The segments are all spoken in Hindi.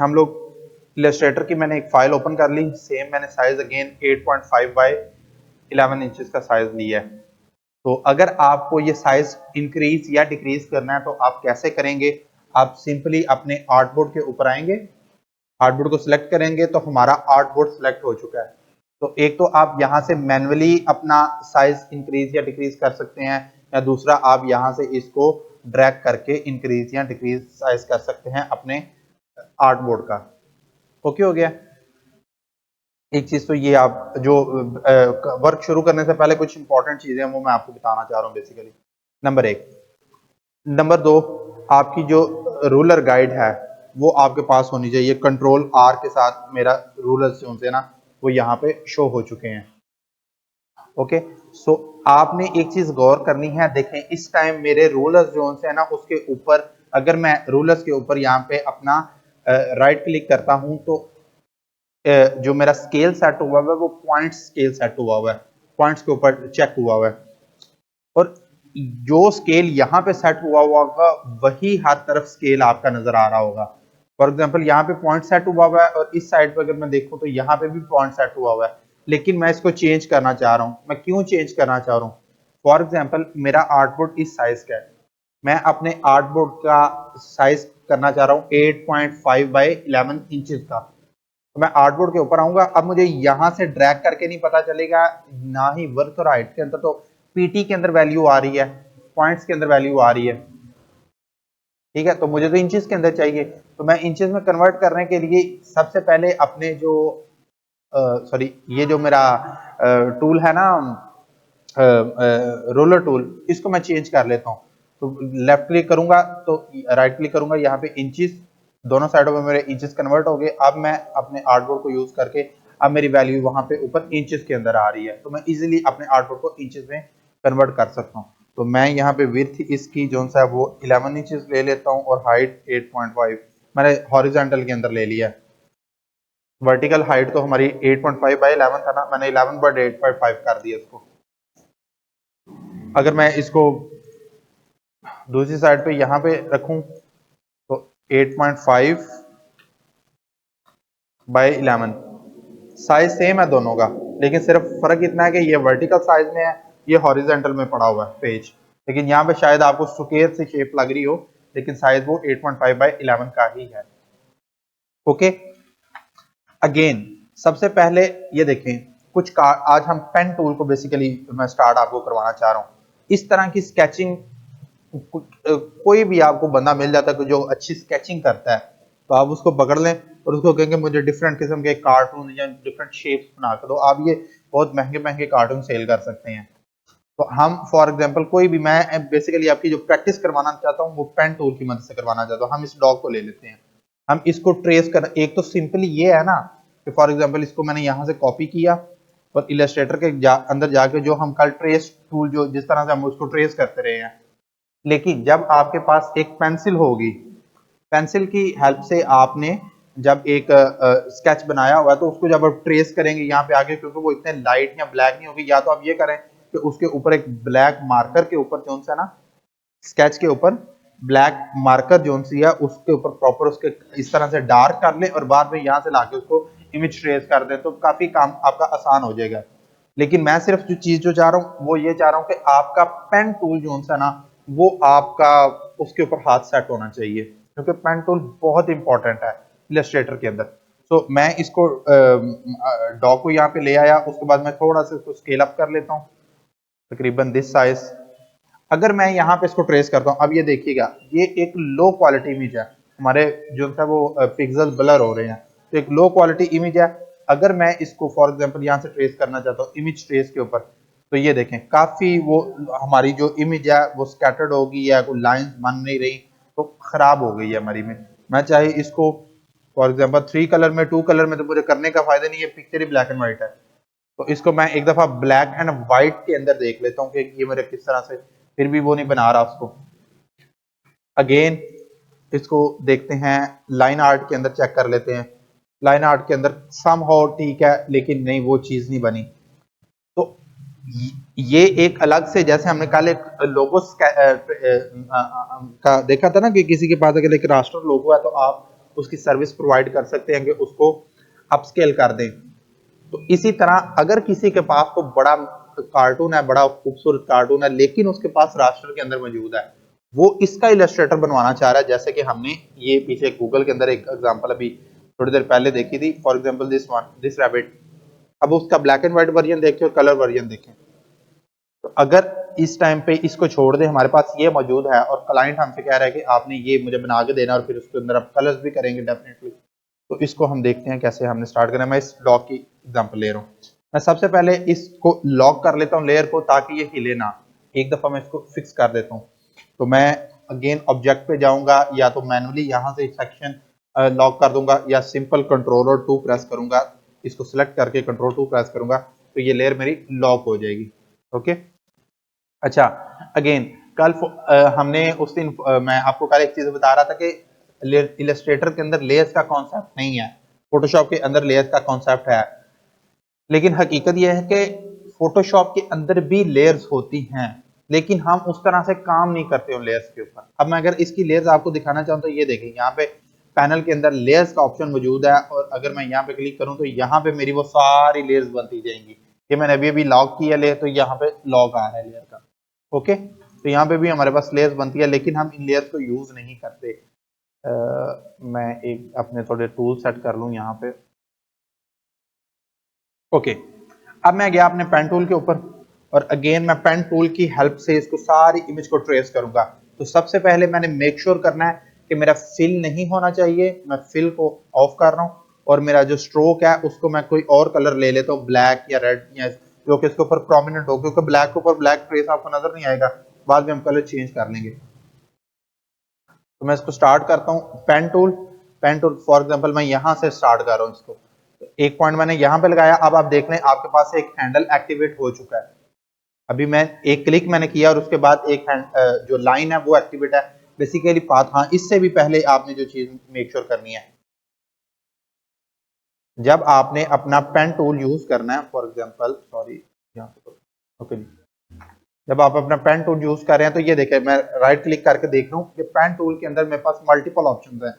हम लोग इलस्ट्रेटर की मैंने एक फाइल ओपन कर ली, सेम मैंने साइज अगेन 8.5 बाय 11 इंचेस का साइज लिया है। तो अगर आपको ये साइज इंक्रीज या डिक्रीज करना है तो आप कैसे करेंगे? आप सिंपली अपने आर्टबोर्ड के ऊपर आएंगे, आर्टबोर्ड को सिलेक्ट करेंगे तो हमारा आर्टबोर्ड सिलेक्ट हो चुका है। तो एक तो आप यहां से मैन्युअली अपना साइज इंक्रीज या डिक्रीज कर सकते हैं, या दूसरा आप यहां से इसको ड्रैग करके इंक्रीज या डिक्रीज साइज कर सकते हैं अपने आर्टबोर्ड का। ओके हो गया। एक चीज तो ये आप जो वर्क शुरू करने से पहले कुछ इंपॉर्टेंट चीजें हैं वो मैं आपको बताना चाह रहा हूँ बेसिकली। नंबर एक। नंबर दो, आपकी जो रूलर गाइड है वो आपके पास होनी चाहिए। कंट्रोल आर के साथ मेरा रूलर जो है ना वो यहाँ पे शो हो चुके हैं। ओके, सो आपने एक चीज गौर करनी है, देखें इस टाइम मेरे रूलर जोन है ना उसके ऊपर, अगर मैं रूलर्स के ऊपर यहाँ पे अपना राइट क्लिक करता हूं तो जो मेरा स्केल सेट हुआ हुआ है वो पॉइंट स्केल सेट हुआ हुआ है, पॉइंट्स के ऊपर चेक हुआ हुआ है। और जो स्केल यहाँ पे सेट हुआ हुआ होगा वही हर तरफ स्केल आपका नजर आ रहा होगा। फॉर एग्जांपल यहाँ पे पॉइंट सेट हुआ हुआ है और इस साइड पे अगर मैं देखूं तो यहाँ पे भी पॉइंट सेट हुआ हुआ है, लेकिन मैं इसको चेंज करना चाह रहा हूँ। मैं क्यों चेंज करना चाह रहा हूँ? फॉर एग्जाम्पल मेरा आर्टबोर्ड इस साइज का है, मैं अपने आर्टबोर्ड का साइज करना चाह रहा हूँ 8.5 बाय 11 इंचेस का। तो मैं आर्टबोर्ड के ऊपर आऊंगा, अब मुझे यहां से ड्रैग करके नहीं पता चलेगा, ना ही वर्थ और हाइट के अंदर तो पीटी के अंदर वैल्यू आ रही है, पॉइंट्स के अंदर वैल्यू आ रही है। ठीक है, तो मुझे तो इंचेस के अंदर चाहिए। तो मैं इंचेस में कन्वर्ट करने के लिए सबसे पहले अपने जो सॉरी ये जो मेरा टूल है ना, रोलर टूल, इसको मैं चेंज कर लेता हूँ। तो लेफ्ट क्लिक करूंगा तो राइट क्लिक करूंगा, यहाँ पे इंचेस, दोनों साइडों में मेरे इंचेस कन्वर्ट हो गए। अब मैं अपने आर्टबोर्ड को यूज करके अब मेरी वैल्यू वहां पे ऊपर इंचेस के अंदर आ रही है, तो मैं इजीली अपने आर्टबोर्ड को इंचेस में कन्वर्ट कर सकता हूँ। तो मैं यहाँ पे विड्थ इसकी जो सा है वो 11 इंचेस ले लेता हूँ और हाइट 8.5 मैंने हॉरिजॉन्टल के अंदर ले लिया है। वर्टिकल हाइट तो हमारी 8.5 बाय 11 था ना, मैंने 11 बाय 8.5 कर दिया इसको। अगर मैं इसको दूसरी साइड पे यहाँ पे रखूं तो 8.5 बाय 11, साइज सेम है दोनों का, लेकिन सिर्फ फर्क इतना है कि ये वर्टिकल साइज में है, ये हॉरिजॉन्टल में पड़ा हुआ है पेज। लेकिन यहाँ पे शायद आपको स्क्वायर से शेप लग रही हो, लेकिन साइज वो 8.5 बाय 11 का ही है। ओके, अगेन सबसे पहले ये देखें कुछ आज हम पेन टूल को बेसिकली मैं स्टार्ट आपको करवाना चाह रहा हूँ। इस तरह की स्केचिंग कोई भी आपको बंदा मिल जाता है जो अच्छी स्केचिंग करता है, तो आप उसको पकड़ लें और उसको कहेंगे मुझे डिफरेंट किस्म के कार्टून या डिफरेंट शेप्स बना कर दो, आप ये बहुत महंगे महंगे कार्टून सेल कर सकते हैं। तो हम फॉर एग्जांपल कोई भी, मैं बेसिकली आपकी जो प्रैक्टिस करवाना चाहता हूँ वो पेन टूल की मदद से करवाना चाहता हूँ। हम इस डॉग को ले लेते हैं, हम इसको ट्रेस कर, एक तो सिंपली ये है ना कि फॉर एग्जांपल इसको मैंने यहाँ से कॉपी किया और इलस्ट्रेटर के अंदर जाके जो हम कल ट्रेस टूल जो जिस तरह से हम उसको ट्रेस करते रहे हैं, लेकिन जब आपके पास एक पेंसिल होगी, पेंसिल की हेल्प से आपने जब एक स्केच बनाया हुआ है तो उसको जब आप ट्रेस करेंगे यहाँ पे आगे, क्योंकि वो इतने लाइट या ब्लैक नहीं होगी, या तो आप ये करें कि उसके ऊपर एक ब्लैक मार्कर के ऊपर जो सा ना स्केच के ऊपर ब्लैक मार्कर जो सी है उसके ऊपर प्रॉपर उसके इस तरह से डार्क कर ले और बाद में यहाँ से लाके उसको इमेज ट्रेस कर दे, तो काफी काम आपका आसान हो जाएगा। लेकिन मैं सिर्फ जो चीज जो चाह रहा हूँ वो ये चाह रहा हूँ कि आपका पेन टूल जो सा ना वो आपका उसके ऊपर हाथ सेट होना चाहिए, क्योंकि पेन टूल बहुत इंपॉर्टेंट है इलस्ट्रेटर के अंदर। तो मैं इसको डॉग को यहाँ पे ले आया, उसके बाद मैं थोड़ा सा इसको स्केल अप कर लेता हूँ तकरीबन दिस साइज। अगर मैं यहाँ पे इसको ट्रेस करता हूँ, अब ये देखिएगा ये एक लो क्वालिटी इमेज है, हमारे जो है वो पिक्सल ब्लर हो रहे हैं, तो एक लो क्वालिटी इमेज है। अगर मैं इसको फॉर एग्जांपल यहाँ से ट्रेस करना चाहता हूँ इमेज ट्रेस के ऊपर, तो ये देखें काफी वो हमारी जो इमेज है वो स्कैटर्ड होगी या कोई लाइंस बन नहीं रही, तो खराब हो गई है हमारी इमेज। मैं चाहे इसको फॉर एग्जाम्पल 3 कलर में 2 कलर में, तो मुझे करने का फायदा नहीं है, picture he black and white है। तो इसको मैं एक दफा ब्लैक एंड व्हाइट के अंदर देख लेता हूँ कि ये मेरे किस तरह से, फिर भी वो नहीं बना रहा उसको। अगेन इसको देखते हैं लाइन आर्ट के अंदर, चेक कर लेते हैं लाइन आर्ट के अंदर समहाउ ठीक है, लेकिन नहीं वो चीज नहीं बनी। तो ये एक अलग से, जैसे हमने कल एक लोगो का देखा था ना कि किसी के पास अगर एक राष्ट्र लोगो है तो आप उसकी सर्विस प्रोवाइड कर सकते हैं कि उसको अपस्केल कर दें। तो इसी तरह अगर किसी के पास को बड़ा कार्टून है, बड़ा खूबसूरत कार्टून है, लेकिन उसके पास रास्टर के अंदर मौजूद है, वो इसका इलस्ट्रेटर बनवाना चाह रहा है, जैसे कि हमने ये पीछे गूगल के अंदर एक एग्जांपल अभी थोड़ी देर पहले देखी थी, फॉर एग्जांपल दिस रैबिट। अब उसका ब्लैक एंड व्हाइट वर्जन देखें और कलर वर्जन देखें। तो अगर इस टाइम पे इसको छोड़ दें, हमारे पास ये मौजूद है और क्लाइंट हमसे कह रहा है कि आपने ये मुझे बना के देना और फिर उसके अंदर आप कलर्स भी करेंगे डेफिनेटली, तो इसको हम देखते हैं कैसे हमने स्टार्ट करना है। मैं इस डॉग की एग्जांपल ले रहा हूँ। मैं सबसे पहले इसको लॉक कर लेता हूँ लेयर को, ताकि ये हिले ना। एक दफा मैं इसको फिक्स कर देता हूँ। तो मैं अगेन ऑब्जेक्ट पे जाऊंगा, या तो मैनुअली यहाँ से सेक्शन लॉक कर दूंगा, या सिंपल कंट्रोलर 2 प्रेस करूंगा, इसको सिलेक्ट करके कंट्रोल 2 प्रेस करूंगा, तो ये लेयर मेरी लॉक हो जाएगी। ओके, अच्छा, अगेन कल हमने उस दिन मैं आपको कल एक चीज बता रहा था कि इलस्ट्रेटर के अंदर लेयर्स का कॉन्सेप्ट नहीं है, फोटोशॉप के अंदर लेयर्स का कॉन्सेप्ट है। लेकिन हकीकत यह है कि फोटोशॉप के अंदर भी लेयर्स होती हैं, लेकिन हम उस तरह से काम नहीं करते उन लेयर्स के ऊपर। अब मैं अगर इसकी लेयर्स आपको दिखाना चाहूँ तो ये देखें, यहाँ पे पैनल के अंदर लेयर्स का ऑप्शन मौजूद है, और अगर मैं यहाँ पे क्लिक करूँ तो यहाँ पे मेरी वो सारी लेयर्स बनती जाएंगी। ये मैंने अभी अभी लॉक किया लेयर, तो यहाँ पे लॉक आ रहा है लेयर का। ओके, तो यहाँ पे भी हमारे पास लेयर्स बनती है, लेकिन हम इन लेयर्स को यूज नहीं करते। मैं एक अपने थोड़े टूल सेट कर लूँ यहाँ पे। ओके, अब मैं गया अपने पेन टूल के ऊपर, और अगेन मैं पेन टूल की हेल्प से इसको सारी इमेज को ट्रेस करूंगा। तो सबसे पहले मैंने मेक श्योर करना है कि मेरा फिल नहीं होना चाहिए, मैं फिल को ऑफ कर रहा हूँ, और मेरा जो स्ट्रोक है उसको मैं कोई और कलर ले लेता हूँ, ब्लैक या रेड, या जो कि इसके ऊपर प्रोमिनेंट हो, क्योंकि ब्लैक के ऊपर ब्लैक ट्रेस आपको नजर नहीं आएगा, बाद में हम कलर चेंज कर लेंगे। तो मैं इसको स्टार्ट करता हूँ पेन टूल फॉर एग्जाम्पल मैं यहाँ से स्टार्ट कर रहा हूँ इसको। एक पॉइंट मैंने यहाँ पे लगाया, अब आप देख लें आपके पास एक हैंडल एक्टिवेट हो चुका है। अभी मैं एक क्लिक मैंने किया और उसके बाद एक जो लाइन है वो एक्टिवेट है, बेसिकली पाथ। हाँ, इससे भी पहले आपने जो चीज मेक श्योर करनी है, जब आपने अपना पेन टूल यूज करना है, फॉर एग्जांपल सॉरी यहाँ पे, ओके जी, जब आप अपना पेन टूल यूज कर रहे हैं तो ये देखें, मैं राइट क्लिक करके देख रहा हूँ कि पेन टूल के अंदर मेरे पास मल्टीपल ऑप्शन है।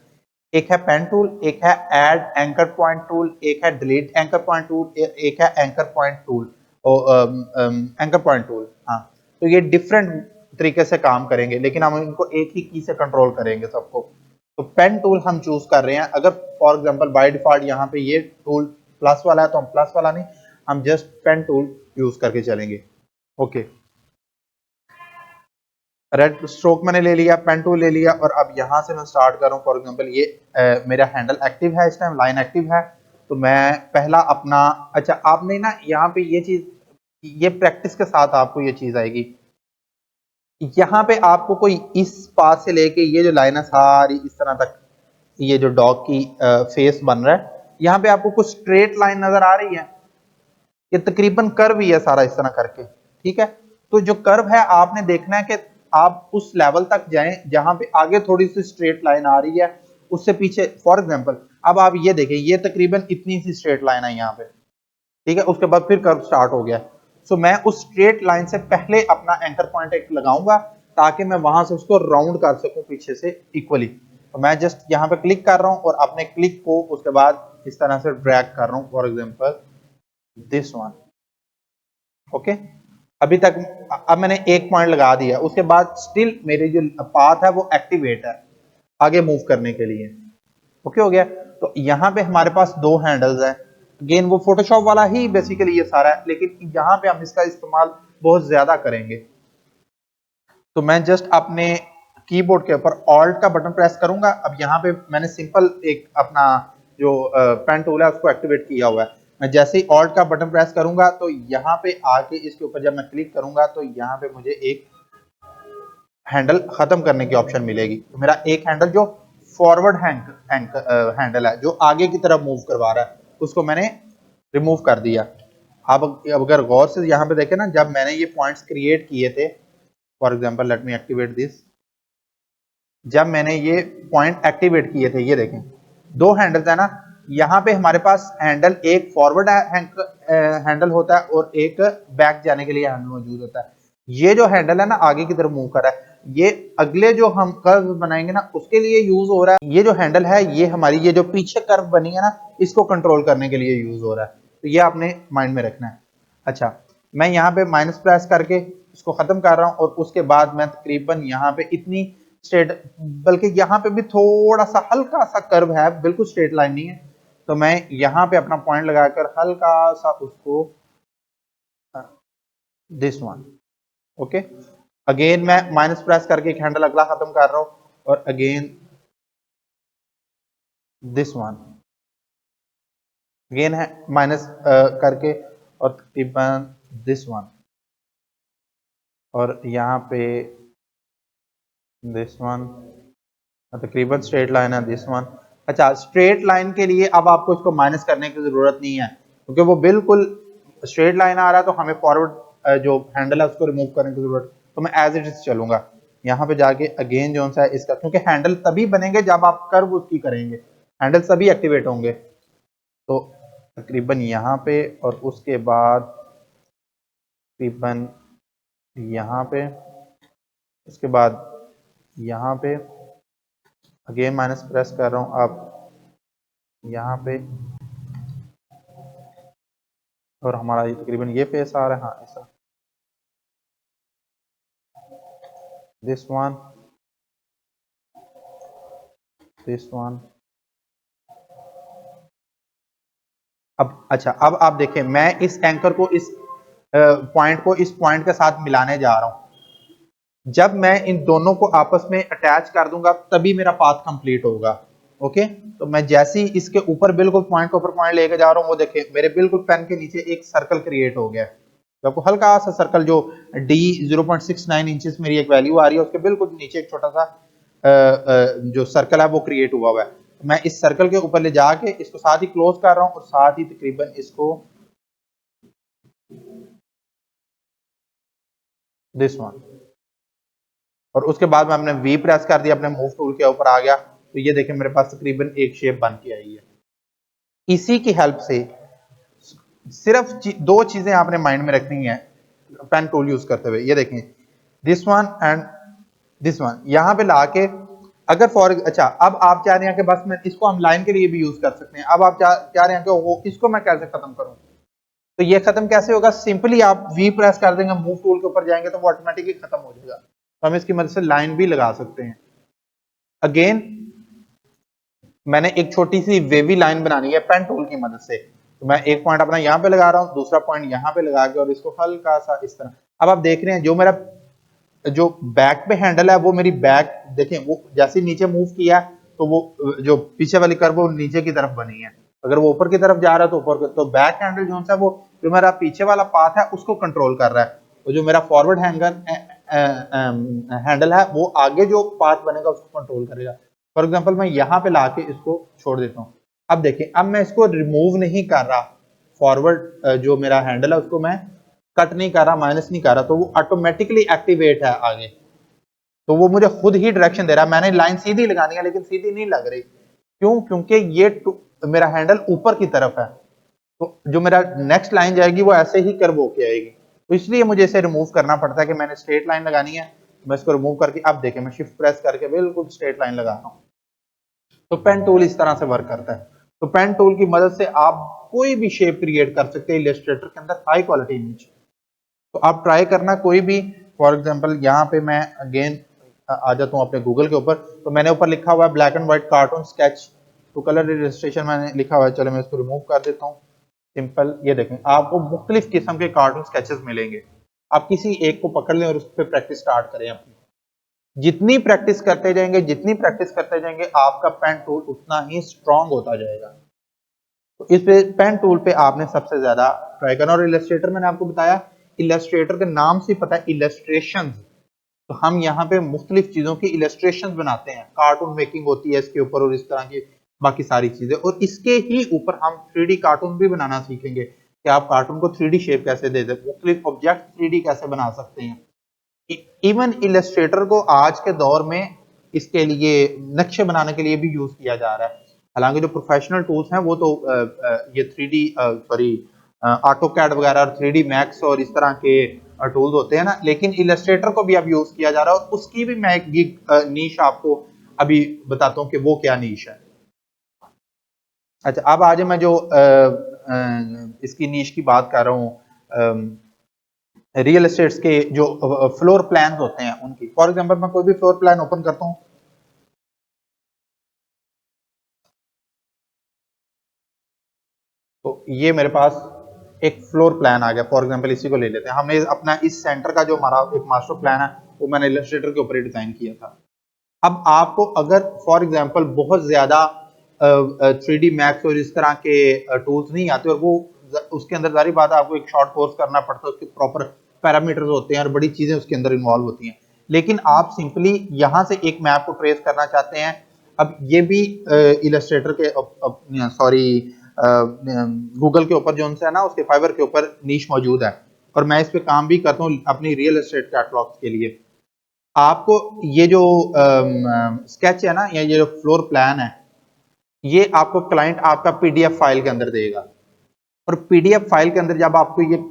एक है पेन टूल, एक है ऐड एंकर पॉइंट टूल, एक है डिलीट एंकर पॉइंट टूल, एक है anchor point tool, anchor point tool. हाँ, तो ये डिफरेंट तरीके से काम करेंगे, लेकिन हम इनको एक ही की से कंट्रोल करेंगे सबको। तो पेन टूल हम चूज कर रहे हैं। अगर फॉर एग्जांपल बाय डिफॉल्ट यहाँ पे ये टूल प्लस वाला है, तो हम प्लस वाला नहीं, हम जस्ट पेन टूल यूज करके चलेंगे। ओके, रेड स्ट्रोक मैंने ले लिया, पेन टूल ले लिया, और अब यहां से मैं स्टार्ट कर रहा हूं। फॉर एग्जांपल ये मेरा हैंडल एक्टिव है, इस टाइम लाइन एक्टिव है, तो मैं पहला अपना, अच्छा आपने ना यहाँ पे ये चीज, ये प्रैक्टिस के साथ आपको ये चीज आएगी। यहाँ पे आपको कोई इस पास से लेके ये जो लाइन है सारी इस तरह तक, ये जो डॉग की फेस बन रहा है, यहाँ पे आपको कुछ स्ट्रेट लाइन नजर आ रही है, ये तकरीबन कर्व ही है सारा इस तरह करके। ठीक है, तो जो कर्व है आपने देखना है कि आप उस लेवल तक जाएं जहां पे आगे थोड़ी सी स्ट्रेट लाइन आ रही है, उससे पीछे। फॉर एग्जांपल अब आप ये देखें, ये तकरीबन इतनी सी स्ट्रेट लाइन है यहाँ पे। ठीक है, उसके बाद फिर कर्व स्टार्ट हो गया। सो मैं उस स्ट्रेट लाइन से पहले अपना एंकर पॉइंट एक लगाऊंगा, ताकि मैं वहां से उसको राउंड कर सकूं पीछे से इक्वली। तो मैं जस्ट यहाँ पे क्लिक कर रहा हूँ, और अपने क्लिक को उसके बाद इस तरह से ड्रैग कर रहा हूँ, for example this one. Okay, अभी तक अब मैंने एक पॉइंट लगा दिया, उसके बाद स्टिल मेरी जो पाथ है वो एक्टिवेट है आगे मूव करने के लिए। ओके हो गया। तो यहाँ पे हमारे पास दो हैंडल्स हैं, अगेन वो फोटोशॉप वाला ही बेसिकली ये सारा है, लेकिन यहाँ पे हम इसका इस्तेमाल बहुत ज्यादा करेंगे। तो मैं जस्ट अपने कीबोर्ड के ऊपर ऑल्ट का बटन प्रेस करूंगा। अब यहाँ पे मैंने सिंपल एक अपना जो पेन टूल है उसको एक्टिवेट किया हुआ है। मैं जैसे ही ऑल्ट का बटन प्रेस करूंगा तो यहाँ पे आके इसके ऊपर जब मैं क्लिक करूंगा तो यहाँ पे मुझे एक हैंडल खत्म करने की ऑप्शन मिलेगी। तो मेरा एक हैंडल जो फॉरवर्ड हैंडल है, जो आगे की तरफ मूव करवा रहा है, उसको मैंने रिमूव कर दिया। अब अगर गौर से यहाँ पे देखें ना, जब मैंने ये पॉइंट्स क्रिएट किए थे, for example let me activate this, जब मैंने ये पॉइंट एक्टिवेट किए थे, ये देखें दो हैंडल्स है ना, यहाँ पे हमारे पास हैंडल एक फॉरवर्ड हैंडल होता है और एक बैक जाने के लिए हैंडल मौजूद होता है। ये जो हैंडल है ना आगे की तरफ मूव कर रहा है, ये अगले जो हम कर्व बनाएंगे ना उसके लिए यूज हो रहा है। ये जो हैंडल है ये हमारी ये जो पीछे कर्व बनी है ना इसको कंट्रोल करने के लिए यूज हो रहा है, तो ये आपने माइंड में रखना है। अच्छा, मैं यहाँ पे माइनस प्रेस करके इसको खत्म कर रहा हूँ और उसके बाद मैं तकरीबन यहाँ पे इतनी स्ट्रेट, बल्कि यहाँ पे भी थोड़ा सा हल्का सा कर्व है, बिल्कुल स्ट्रेट लाइन नहीं है, तो मैं यहाँ पे अपना पॉइंट लगाकर हल्का सा उसको दिस वन, ओके। अगेन मैं माइनस प्रेस करके एक हैंडल अगला खत्म कर रहा हूं और अगेन दिस वन, अगेन है माइनस करके और तकरीबन दिस वन और यहाँ पे दिस वन, तकरीबन स्ट्रेट लाइन है दिस वन। अच्छा, स्ट्रेट लाइन के लिए अब आपको इसको माइनस करने की जरूरत नहीं है क्योंकि वो बिल्कुल स्ट्रेट लाइन आ रहा है, तो हमें फॉरवर्ड जो हैंडल है उसको रिमूव करने की जरूरत, तो मैं एज इट इज चलूंगा। यहाँ पे जाके अगेन जो सा इसका, क्योंकि हैंडल तभी बनेंगे जब आप कर्व उसकी करेंगे, हैंडल सभी एक्टिवेट होंगे, तो तकरीबन यहाँ पे और उसके बाद तकरीबन यहाँ पे, उसके बाद यहाँ पे अगेन माइनस प्रेस कर रहा हूँ, अब यहाँ पे और हमारा ये तकरीबन ये फेस आ रहा है, हाँ ऐसा दिस वन, दिस वन। अब अच्छा, अब आप देखें मैं इस एंकर को इस पॉइंट को इस पॉइंट के साथ मिलाने जा रहा हूं। जब मैं इन दोनों को आपस में अटैच कर दूंगा तभी मेरा पाथ कंप्लीट होगा, ओके। तो मैं जैसे ही इसके ऊपर बिल्कुल पॉइंट के ऊपर पॉइंट लेके जा रहा हूं, वो देखें मेरे बिल्कुल पेन के नीचे एक सर्कल क्रिएट हो गया। तो आपको हल्का सा सर्कल जो D 0.69 इंचेस मेरी एक वैल्यू आ रही है उसके बिल्कुल नीचे एक छोटा सा जो सर्कल है वो क्रिएट हुआ हुआ है। मैं इस सर्कल के ऊपर ले जाके इसको साथ ही क्लोज कर रहा हूं और साथ ही तकरीबन इसको दिस वन, और उसके बाद मैं अपने वी प्रेस कर दिया, अपने मूव टूल के ऊपर आ गया, तो ये देखें मेरे पास तकरीबन एक शेप बन के आई है। इसी की हेल्प से सिर्फ दो चीजें आपने माइंड में रखनी है पेन टूल यूज करते हुए। ये देखें this one and this one, यहां पे लाके अगर फॉर अच्छा, अब आप चाह रहे हैं कि बस मैं इसको हम लाइन के लिए भी यूज कर सकते हैं, अब आप चाह रहे हैं कि वो इसको मैं कैसे खत्म करूं, तो ये खत्म कैसे होगा, सिंपली आप वी प्रेस कर देंगे, मूव टूल के ऊपर जाएंगे तो वो ऑटोमेटिकली खत्म हो जाएगा। तो हम इसकी मदद से लाइन भी लगा सकते हैं। अगेन मैंने एक छोटी सी वेवी लाइन बनानी है पेन टूल की मदद से, तो मैं एक पॉइंट अपना यहाँ पे लगा रहा हूँ, दूसरा पॉइंट यहाँ पे लगा के और इसको हल्का सा इस तरह। अब आप देख रहे हैं जो मेरा जो बैक पे हैंडल है वो मेरी बैक देखें, वो जैसे नीचे मूव किया तो वो जो पीछे वाली कर्व वो नीचे की तरफ बनी है, अगर वो ऊपर की तरफ जा रहा है तो ऊपर, तो बैक हैंडल जो है वो जो मेरा पीछे वाला पाथ है उसको कंट्रोल कर रहा है, तो जो मेरा फॉरवर्ड हैंडल है वो आगे जो पाथ बनेगा उसको कंट्रोल करेगा। फॉर एग्जाम्पल मैं यहाँ पे लाके इसको छोड़ देता हूँ। अब देखें, अब मैं इसको रिमूव नहीं कर रहा, फॉरवर्ड जो मेरा हैंडल है उसको मैं कट नहीं कर रहा, माइनस नहीं कर रहा, तो वो ऑटोमेटिकली एक्टिवेट है आगे, तो वो मुझे खुद ही डायरेक्शन दे रहा है। मैंने लाइन सीधी लगानी है लेकिन सीधी नहीं लग रही, क्यों, क्योंकि ये मेरा हैंडल ऊपर की तरफ है, तो जो मेरा नेक्स्ट लाइन जाएगी वो ऐसे ही कर्व होके आएगी, तो इसलिए मुझे इसे रिमूव करना पड़ता है कि मैंने स्ट्रेट लाइन लगानी है, मैं इसको रिमूव करके अब देखें मैं शिफ्ट प्रेस करके बिल्कुल स्ट्रेट लाइन लगा रहा हूं। तो पेन टूल इस तरह से वर्क करता है। तो पेन टूल की मदद से आप कोई भी शेप क्रिएट कर सकते हैं इलस्ट्रेटर के अंदर हाई क्वालिटी इमेज। तो आप ट्राई करना कोई भी, फॉर एग्जांपल यहाँ पे मैं अगेन आ जाता हूँ अपने गूगल के ऊपर, तो मैंने ऊपर लिखा हुआ है black and white cartoon sketch to colour illustration मैंने लिखा हुआ है, चलो मैं इसको रिमूव कर देता हूँ। सिंपल, ये देखें आपको मुख्तलिफ किस्म के कार्टून स्केचेस मिलेंगे, आप किसी एक को पकड़ लें और उस पर प्रैक्टिस स्टार्ट करें अपनी। जितनी प्रैक्टिस करते जाएंगे, जितनी प्रैक्टिस करते जाएंगे आपका पेन टूल उतना ही स्ट्रांग होता जाएगा। तो इस पेन टूल पे आपने सबसे ज्यादा ट्राई करना। और इलस्ट्रेटर मैंने आपको बताया, इलस्ट्रेटर के नाम से पता है इलस्ट्रेशन, तो हम यहाँ पे मुख्तलिफ चीजों की इलस्ट्रेशन बनाते हैं, कार्टून मेकिंग होती है इसके ऊपर और इस तरह की बाकी सारी चीजें, और इसके ही ऊपर हम 3D कार्टून भी बनाना सीखेंगे कि आप कार्टून को 3D शेप कैसे दे दे, मुख्तलिफ ऑब्जेक्ट 3D कैसे बना सकते हैं। इवन इलस्ट्रेटर को आज के दौर में इसके लिए नक्शे बनाने के लिए भी यूज किया जा रहा है। हालांकि जो प्रोफेशनल टूल्स हैं वो तो ये 3D सॉरी ऑटोकैड वगैरह और 3D मैक्स और इस तरह के टूल्स होते हैं ना, लेकिन इलस्ट्रेटर को भी अब यूज किया जा रहा है और उसकी भी मैं एक नीश आपको अभी बताता हूँ कि वो क्या नीश है। अच्छा, अब आज मैं जो इसकी नीश की बात कर रहा हूँ, रियल एस्टेट्स के जो फ्लोर प्लान होते हैं उनकी। फॉर एग्जांपल मैं कोई भी फ्लोर प्लान ओपन करता हूँ, तो ये मेरे पास एक फ्लोर प्लान आ गया। फॉर एग्जांपल इसी को ले लेते हैं, हमने अपना इस सेंटर का जो हमारा एक मास्टर प्लान है वो मैंने इलस्ट्रेटर के ऊपर ही डिजाइन किया था। अब आपको अगर फॉर एग्जांपल बहुत ज्यादा 3D मैक्स और इस तरह के टूल्स नहीं आते, और वो उसके अंदर जारी बात है आपको एक शॉर्ट कोर्स करना पड़ता है, उसके प्रॉपर पैरामीटर्स होते हैं और बड़ी चीजें उसके अंदर इन्वॉल्व होती हैं। लेकिन आप सिंपली यहां से एक मैप को ट्रेस करना चाहते हैं। अब ये भी इलस्ट्रेटर के सॉरी गूगल के ऊपर जो है ना, उसके फाइवर के ऊपर नीश मौजूद है और मैं इस पे काम भी करता हूँ अपनी रियल एस्टेट कैटलॉग्स के लिए। आपको ये जो स्केच है ना, या ये जो फ्लोर प्लान है, ये आपको क्लाइंट आपका पीडीएफ फाइल के अंदर देगा। और पीडीएफ फाइल के अंदर जब आपको ये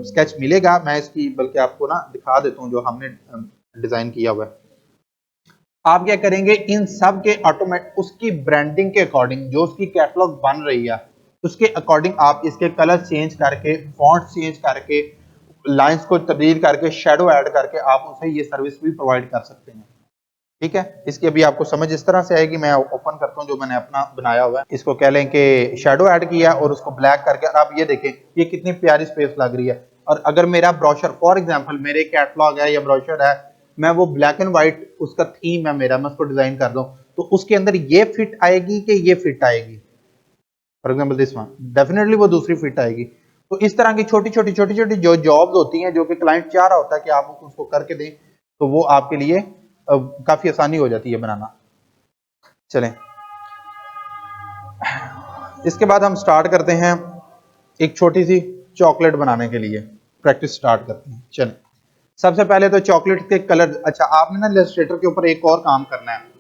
स्केच मिलेगा, मैं इसकी बल्कि आपको ना दिखा देता हूँ जो हमने डिजाइन किया हुआ है। आप क्या करेंगे, इन सब के ऑटोमेटिक उसकी ब्रांडिंग के अकॉर्डिंग जो उसकी कैटलॉग बन रही है उसके अकॉर्डिंग आप इसके कलर चेंज करके, फॉन्ट चेंज करके, लाइंस को तब्दील करके, शेडो ऐड करके आप उसे ये सर्विस भी प्रोवाइड कर सकते हैं। ठीक है, इसकी अभी आपको समझ इस तरह से आएगी। मैं ओपन करता हूँ जो मैंने अपना बनाया हुआ है, इसको कह लें कि शेडो ऐड किया और उसको ब्लैक करके, और आप ये देखें ये कितनी प्यारी स्पेस लग रही है। और अगर मेरा ब्रोशर फॉर एग्जांपल मेरे कैटलॉग है या ब्रोशर है, मैं वो ब्लैक एंड व्हाइट उसका थीम है मेरा, मैं उसको डिजाइन कर दूं तो उसके अंदर ये फिट आएगी कि ये फिट आएगी। For example this one, definitely वो दूसरी फिट आएगी। तो इस तरह की छोटी छोटी जो जॉब्स होती हैं जो कि क्लाइंट चाह रहा होता है कि आप उसको करके दें, तो वो आपके लिए काफी आसानी हो जाती है बनाना। चलें, इसके बाद हम स्टार्ट करते हैं एक छोटी सी चॉकलेट बनाने के लिए प्रैक्टिस स्टार्ट करते हैं। चलें, सबसे पहले तो चॉकलेट के कलर। अच्छा, आपने ना इलस्ट्रेटर के ऊपर एक और काम करना है।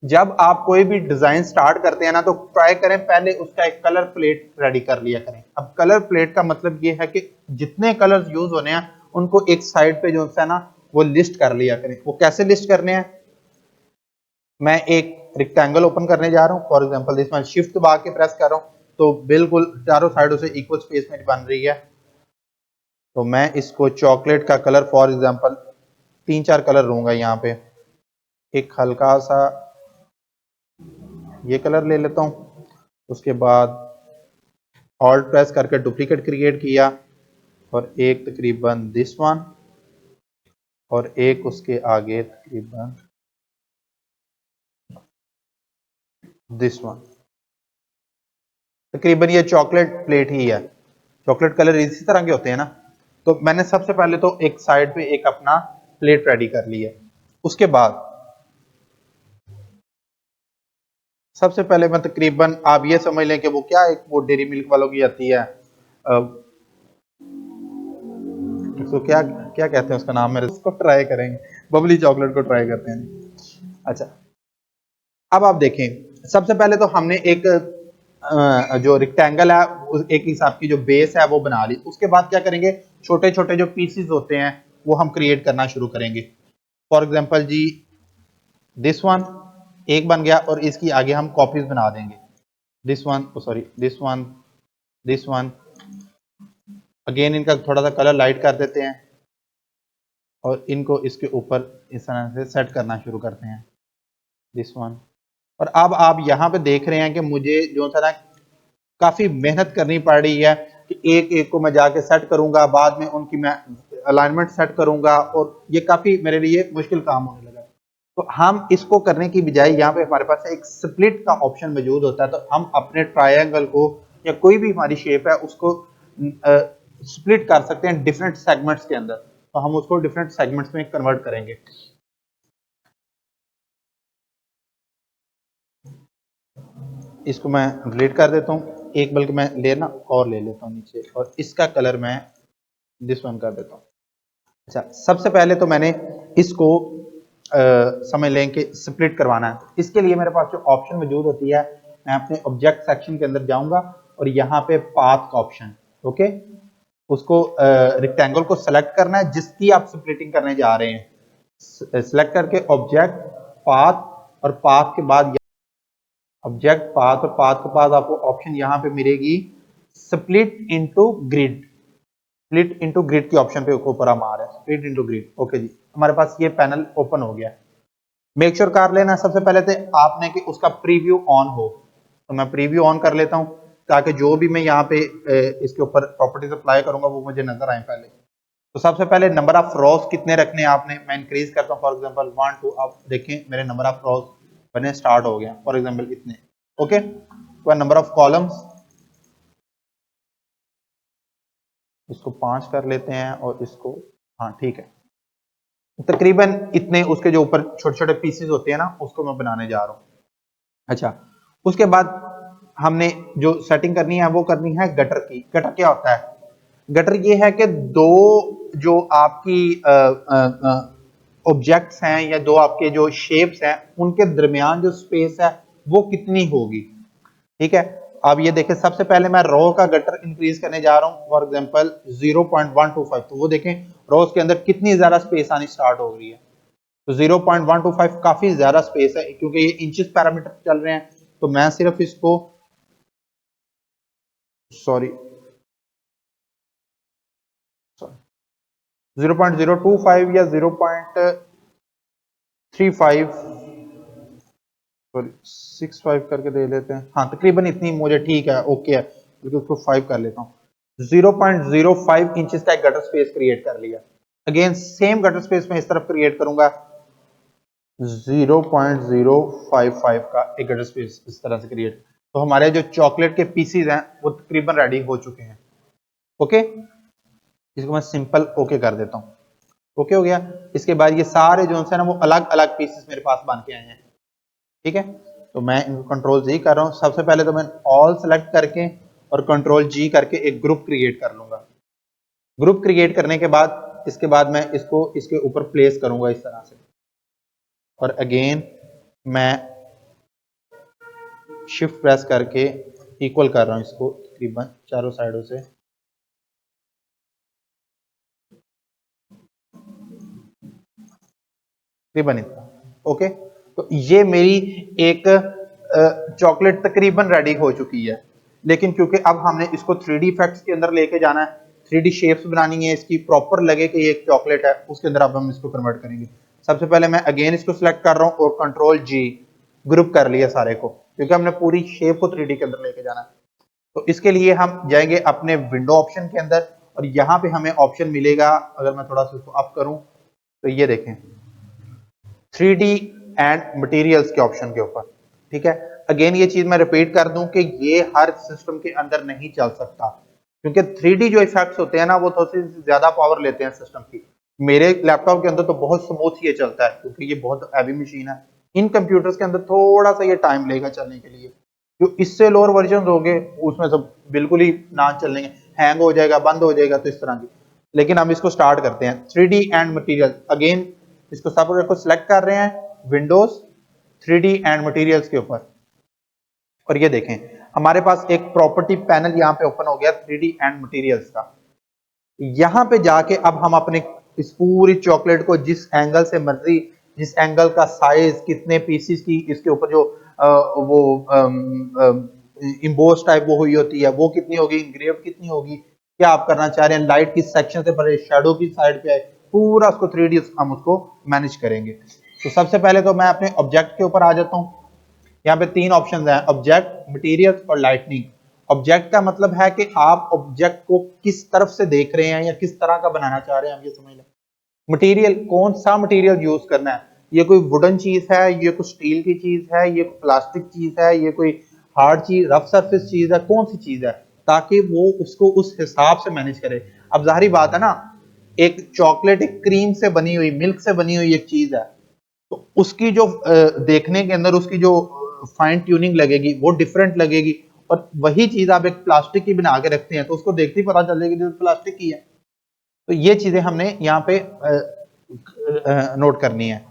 जब आप कोई भी डिजाइन स्टार्ट करते हैं ना, तो ट्राई करें पहले उसका एक कलर प्लेट रेडी कर लिया करें। अब कलर प्लेट का मतलब ये है कि जितने कलर्स यूज होने हैं उनको एक साइड पे जो है ना वो लिस्ट कर लिया करें। वो कैसे लिस्ट करने हैं, मैं एक रेक्टेंगल ओपन करने जा रहा हूं। फॉर एग्जांपल इसमें शिफ्ट दबा के प्रेस कर रहा हूं तो बिल्कुल चारों साइडों से इक्वल स्पेस में बन रही है। तो मैं इसको चॉकलेट का कलर फॉर एग्जांपल 3-4 कलर लूंगा यहाँ पे। एक हल्का सा ये कलर ले लेता हूं, उसके बाद ऑल्ट प्रेस करके डुप्लीकेट क्रिएट किया, और एक तकरीबन दिस वन, और एक उसके आगे तकरीबन दिस वन। तकरीबन ये चॉकलेट प्लेट ही है। चॉकलेट कलर इसी तरह के होते हैं ना। तो मैंने सबसे पहले तो एक साइड पे एक अपना प्लेट रेडी कर ली है। उसके बाद सबसे पहले मैं तकरीबन, आप ये समझ लें कि वो क्या, एक वो डेयरी मिल्क वालों की आती है, उसको क्या क्या कहते हैं, उसका नाम मेरे, उसको ट्राई करेंगे, बबली चॉकलेट को ट्राई करते हैं। अच्छा, अब आप देखें सबसे पहले तो हमने एक जो रेक्टेंगल है एक हिसाब की जो बेस है वो बना ली। उसके बाद क्या करेंगे, छोटे छोटे जो पीसेस होते हैं वो हम क्रिएट करना शुरू करेंगे। फॉर एग्जांपल जी दिस वन एक बन गया, और इसकी आगे हम कॉपीज बना देंगे। This one, sorry this one, this one. Again इनका थोड़ा सा कलर लाइट कर देते हैं और इनको इसके ऊपर इस तरह से सेट करना शुरू करते हैं। This one. और अब आप यहाँ पे देख रहे हैं कि मुझे जो है ना काफी मेहनत करनी पड़ रही है कि एक एक को मैं जाके सेट करूंगा, बाद में उनकी मैं अलाइनमेंट सेट करूंगा, और ये काफी मेरे लिए मुश्किल काम होने लगा। तो हम इसको करने की बजाय यहाँ पे हमारे पास एक स्प्लिट का ऑप्शन मौजूद होता है। तो हम अपने ट्रायंगल को या कोई भी हमारी शेप है उसको स्प्लिट कर सकते हैं डिफरेंट सेगमेंट्स के अंदर। तो हम उसको डिफरेंट सेगमेंट्स में कन्वर्ट करेंगे। इसको मैं डिलीट कर देता हूँ एक, बल्कि मैं लेना और ले लेता हूँ नीचे, और इसका कलर मैं दिस वन कर देता हूँ। अच्छा, सबसे पहले तो मैंने इसको समझ लें कि स्प्लिट करवाना है। इसके लिए मेरे पास जो ऑप्शन मौजूद होती है, मैं अपने ऑब्जेक्ट सेक्शन के अंदर जाऊंगा और यहाँ पे पाथ का ऑप्शन, ओके, उसको रेक्टेंगल को सेलेक्ट करना है जिसकी आप स्प्लिटिंग करने जा रहे हैं। सिलेक्ट करके ऑब्जेक्ट पाथ, और पाथ के बाद ऑब्जेक्ट पाथ, और पाथ के बाद आपको ऑप्शन यहां पे मिलेगी split into grid. Split into grid की ऑप्शन पे ऊपर हम आ रहे हैं, स्प्लिट इनटू ग्रिड। ओके जी, हमारे पास ये पैनल ओपन हो गया। मेक श्योर कर लेना सबसे पहले तो आपने कि उसका प्रीव्यू ऑन हो। तो मैं प्रीव्यू ऑन कर लेता हूं ताकि जो भी मैं यहाँ पे इसके ऊपर प्रॉपर्टीज अप्लाई करूंगा वो मुझे नजर आए पहले। तो सबसे पहले नंबर ऑफ रोज कितने रखने हैं आपने, मैं इंक्रीज करता हूँ फॉर एग्जांपल 1 2। आप देखें मेरे नंबर ऑफ रोज बने स्टार्ट हो गया फॉर एग्जांपल इतने। ओके, तो नंबर ऑफ कॉलम्स इसको 5 कर लेते हैं और इसको, हाँ ठीक है, तकरीबन इतने उसके जो ऊपर छोटे छोटे पीसेस होते हैं ना उसको मैं बनाने जा रहा हूँ। अच्छा, उसके बाद हमने जो सेटिंग करनी है वो करनी है गटर की। गटर क्या होता है? गटर ये है कि दो जो आपकी ऑब्जेक्ट्स हैं या दो आपके जो शेप्स हैं उनके दरमियान जो स्पेस है वो कितनी होगी। ठीक है, अब ये देखें सबसे पहले मैं रो का गटर इंक्रीज करने जा रहा हूं फॉर एग्जांपल 0.125। तो वो देखें रोज के अंदर कितनी ज्यादा स्पेस आनी स्टार्ट हो गई है। तो 0.125 काफी ज्यादा स्पेस है क्योंकि ये इंचेस पैरामीटर चल रहे हैं। तो मैं सिर्फ इसको, सॉरी 0.025 या 0.35 सॉरी 65 करके दे लेते हैं। हाँ तकरीबन इतनी मुझे ठीक है, ओके है, क्योंकि उसको 5 कर लेता हूँ। 0.05 इंचेस का एक गटर स्पेस क्रिएट कर लिया। अगेन सेम गटर स्पेस में इस तरफ क्रिएट करूंगा 0.055 का एक गटर स्पेस इस तरह से क्रिएट। तो हमारे जो चॉकलेट के पीसीज हैं वो तकरीबन रेडी हो चुके हैं। ओके, इसको मैं सिंपल ओके कर देता हूँ। ओके हो गया। इसके बाद ये सारे जो है ना वो अलग अलग पीसेस मेरे पास बन के आए हैं। ठीक है, तो मैं इनको कंट्रोल जी कर रहा हूँ। सबसे पहले तो मैं ऑल सेलेक्ट करके और कंट्रोल जी करके एक ग्रुप क्रिएट कर लूंगा। ग्रुप क्रिएट करने के बाद इसके बाद मैं इसको इसके ऊपर प्लेस करूंगा इस तरह से, और अगेन मैं शिफ्ट प्रेस करके इक्वल कर रहा हूं इसको तकरीबन चारों साइडों से। तकरीबन इतना। ओके, तो ये मेरी एक चॉकलेट तकरीबन रेडी हो चुकी है। लेकिन क्योंकि अब हमने इसको 3D इफेक्ट्स के अंदर लेके जाना है, 3D शेप्स बनानी है, इसकी प्रॉपर लगे कि ये एक चॉकलेट है, उसके अंदर अब हम इसको कन्वर्ट करेंगे। सबसे पहले मैं अगेन इसको सिलेक्ट कर रहा हूं और कंट्रोल जी ग्रुप कर लिया सारे को, क्योंकि हमने पूरी शेप को 3D के अंदर लेके जाना है। तो इसके लिए हम जाएंगे अपने विंडो ऑप्शन के अंदर, और यहाँ पे हमें ऑप्शन मिलेगा, अगर मैं थोड़ा सा इसको अप करूं तो ये देखें 3D एंड मटेरियल्स के ऑप्शन के ऊपर। ठीक है, अगेन ये चीज मैं रिपीट कर दूं कि ये हर सिस्टम के अंदर नहीं चल सकता, क्योंकि 3D जो इफेक्ट्स होते हैं ना वो थोड़ी सी ज्यादा पावर लेते हैं सिस्टम की। मेरे लैपटॉप के अंदर तो बहुत स्मूथ ये चलता है क्योंकि ये बहुत हैवी मशीन है। इन कंप्यूटर्स के अंदर थोड़ा सा ये टाइम लेगा चलने के लिए। जो इससे लोअर वर्जन होंगे उसमें सब बिल्कुल ही ना चलेंगे, हैंग हो जाएगा, बंद हो जाएगा, तो इस तरह की। लेकिन हम इसको स्टार्ट करते हैं 3D एंड मटेरियल। अगेन इसको सब को सिलेक्ट कर रहे हैं विंडोज 3D एंड मटेरियल्स के ऊपर, और ये देखें हमारे पास एक प्रॉपर्टी पैनल यहाँ पे ओपन हो गया 3D एंड मटेरियल्स का। यहाँ पे जाके अब हम अपने इस पूरी चॉकलेट को जिस एंगल से मर्जी, जिस एंगल का साइज, कितने पीसेस की इसके ऊपर जो वो इम्बोस टाइप वो हुई होती है वो कितनी होगी, इंग्रेव कितनी होगी, क्या आप करना चाह रहे हैं, लाइट किस सेक्शन से पड़े, शेडो की साइड पे आए, पूरा उसको 3D हम उसको मैनेज करेंगे। तो सबसे पहले तो मैं अपने ऑब्जेक्ट के ऊपर आ जाता हूँ। यहाँ पे 3 ऑप्शन हैं, ऑब्जेक्ट, मटेरियल और लाइटनिंग। ऑब्जेक्ट का मतलब है कि आप ऑब्जेक्ट को किस तरफ से देख रहे हैं या किस तरह का बनाना चाह रहे हैं, आप ये समझ लें। मटेरियल, कौन सा मटेरियल यूज करना है, ये कोई वुडन चीज है, ये कोई स्टील की चीज है, ये प्लास्टिक चीज है, ये कोई हार्ड चीज, रफ सरफेस चीज है, कौन सी चीज है, ताकि वो उसको उस हिसाब से मैनेज करे। अब जाहिर बात है ना, एक चॉकलेट एक क्रीम से बनी हुई, मिल्क से बनी हुई एक चीज है, तो उसकी जो देखने के अंदर उसकी जो फाइन ट्यूनिंग लगेगी वो डिफरेंट लगेगी। और वही चीज आप एक प्लास्टिक की बना के रखते हैं तो उसको देखते ही पता चल जाएगी जो प्लास्टिक की है। तो ये चीजें हमने यहाँ पे नोट करनी है।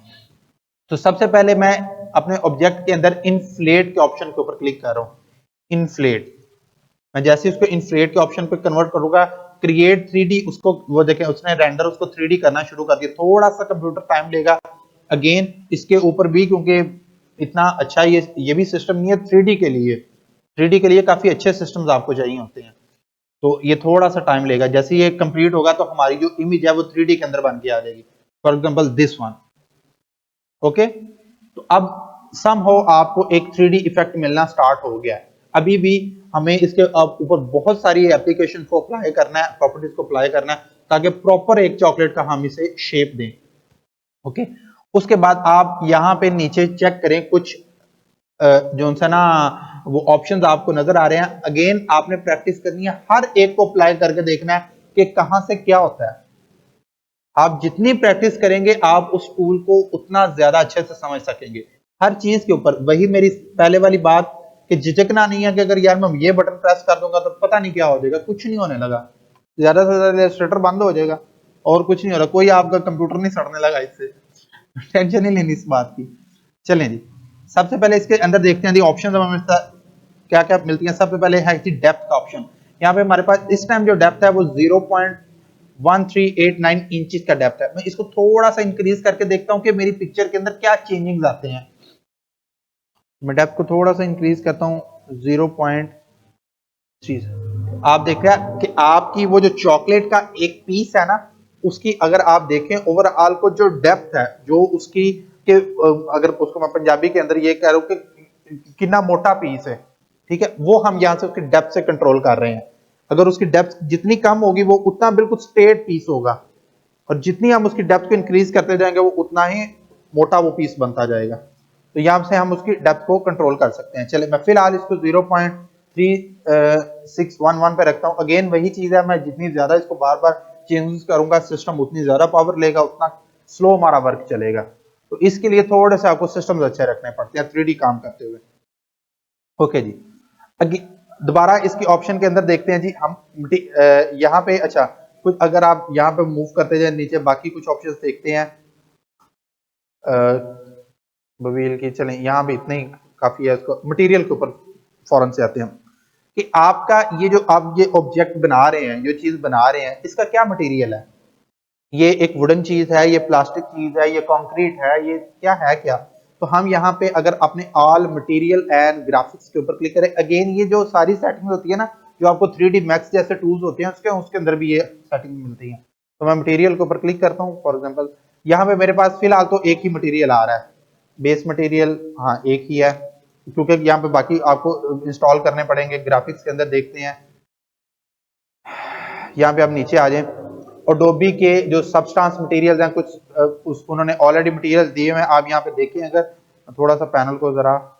तो सबसे पहले मैं अपने ऑब्जेक्ट के अंदर इनफ्लेट के ऑप्शन के ऊपर क्लिक कर रहा हूँ। इनफ्लेट, मैं जैसे उसको इनफ्लेट के ऑप्शन पे कन्वर्ट करूंगा क्रिएट 3D उसको वो देखें उसने रेंडर उसको 3D करना शुरू कर दिया, थोड़ा सा कंप्यूटर टाइम लेगा। अगेन इसके ऊपर भी क्योंकि इतना अच्छा ये भी सिस्टम नहीं है 3D के लिए, 3D के लिए काफी अच्छे सिस्टम्स आपको चाहिए होते हैं, तो ये थोड़ा सा टाइम लेगा। जैसे ये कंप्लीट होगा तो हमारी जो इमेज है वो 3D के अंदर बन के आ जाएगी, for example this one. Okay, तो अब समहाउ आपको एक 3D इफेक्ट मिलना स्टार्ट हो गया है। अभी भी हमें इसके ऊपर बहुत सारी एप्लीकेशन को अप्लाई करना है, प्रॉपर्टीज को अप्लाई करना है, ताकि प्रॉपर एक चॉकलेट का हम इसे शेप दें। ओके, उसके बाद आप यहाँ पे नीचे चेक करें, कुछ जो सा ना वो ऑप्शंस आपको नजर आ रहे हैं। अगेन आपने प्रैक्टिस करनी है, हर एक को अप्लाई करके देखना है कि कहां से क्या होता है। आप जितनी प्रैक्टिस करेंगे आप उस टूल को उतना ज्यादा अच्छे से समझ सकेंगे हर चीज के ऊपर। वही मेरी पहले वाली बात कि झिझकना नहीं है कि अगर यार मैं ये बटन प्रेस कर दूंगा तो पता नहीं क्या हो जाएगा, कुछ नहीं होने लगा। ज्यादा से ज्यादा इलस्ट्रेटर बंद हो जाएगा और कुछ नहीं हो रहा, कोई आपका कंप्यूटर नहीं सड़ने लगा इससे। टेंशन ही लेनी इस बात की। चलें जी, सबसे पहले इसके अंदर देखते हैं ऑप्शन हमें क्या क्या मिलती है। सबसे पहले है डेप्थ का ऑप्शन। यहाँ पे हमारे पास इस टाइम जो डेप्थ है वो 0.1389 इंचेस का डेप्थ है। मैं इसको थोड़ा सा इंक्रीज करके देखता हूँ कि मेरी पिक्चर के अंदर क्या चेंजिंग्स आते हैं। मैं डेप्थ को थोड़ा सा इंक्रीज करता हूँ 0.3। आप देख रहे हैं कि आपकी वो जो चॉकलेट का एक पीस है ना, उसकी अगर आप देखें ओवरऑल को जो डेप्थ है जो उसकी के अगर उसको मैं पंजाबी के अंदर ये कह रहा हूं कि कितना मोटा पीस है, ठीक है, वो हम यहां से उसकी डेप्थ से कंट्रोल कर रहे हैं। अगर उसकी डेप्थ जितनी कम होगी वो उतना बिल्कुल स्ट्रेट पीस होगा, और जितनी हम उसकी डेप्थ को इंक्रीज करते जाएंगे वो उतना ही मोटा वो पीस बनता जाएगा। तो यहां से हम उसकी डेप्थ को कंट्रोल कर सकते हैं। चले, मैं फिलहाल इसको 0.3611 पे रखता हूं। अगेन वही चीज है, मैं जितनी ज्यादा इसको बार बार चेंज करूंगा सिस्टम उतनी ज्यादा पावर लेगा, उतना स्लो हमारा वर्क चलेगा। तो इसके लिए थोड़े से आपको सिस्टम अच्छे रखने पड़ते हैं 3D काम करते हुए। ओके जी, दोबारा इसकी ऑप्शन के अंदर देखते हैं जी हम यहाँ पे। अच्छा, कुछ अगर आप यहाँ पे मूव करते जाए नीचे, बाकी कुछ ऑप्शंस देखते हैं बवील की। चलें, यहाँ भी इतने ही काफी है। इसको मटेरियल के ऊपर फौरन से आते हैं कि आपका ये जो आप ये ऑब्जेक्ट बना रहे हैं, जो चीज बना रहे हैं, इसका क्या मटेरियल है। ये एक वुडन चीज है, ये प्लास्टिक चीज है, ये कंक्रीट है, ये क्या है क्या। तो हम यहाँ पे अगर अपने ऑल मटेरियल एंड ग्राफिक्स के ऊपर क्लिक करें, अगेन ये जो सारी सेटिंग होती है ना, जो आपको 3D मैक्स जैसे टूल्स होते हैं उसके अंदर भी ये सेटिंग मिलती है। तो मैं मटेरियल के ऊपर क्लिक करता हूँ। फॉर एग्जाम्पल यहाँ पे मेरे पास फिलहाल तो एक ही मटेरियल आ रहा है, बेस मटेरियल, हाँ एक ही है, क्योंकि यहाँ पे बाकी आपको इंस्टॉल करने पड़ेंगे। ग्राफिक्स के अंदर देखते हैं, यहाँ पे आप नीचे आ जाएं, अडोबी के जो सबस्टांस मटेरियल्स हैं कुछ उन्होंने ऑलरेडी मटेरियल दिए हुए हैं। आप यहाँ पे देखें, अगर थोड़ा सा पैनल को जरा